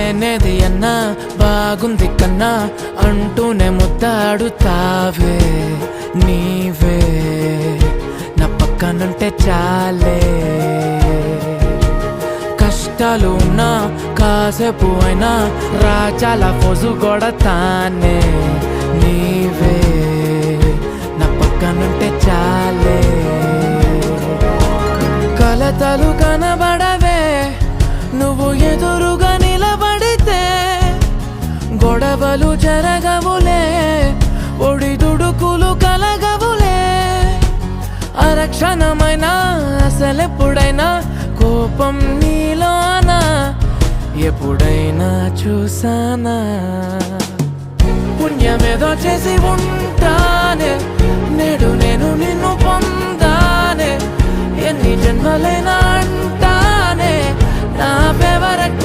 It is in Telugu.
లేనేది అన్నా బాగుంది కన్నా అంటూనే ముద్దాడుతావే నీవే నా పక్కనుంటే చాలే కష్టాలు ఉన్నా కాసేపు అయినా రాజాల ఫోజు కొడతానే నీవే నా పక్కనుంటే చాలే కలతలు కనబడవే నువ్వు ఎదురుగా నిలబడితే గొడవలు జరగవులే ఒడిదుడుకులు కలగవులే అరక్షణమైనా అసలెప్పుడైనా కోపం నీలోనా ఎప్పుడైనా చూసానా పుణ్యమేదో చేసి ఉంటానే నేడు నేను నిన్ను పొందానే ఎన్ని జన్మలైనా అంటానే నా ఫేవరెట్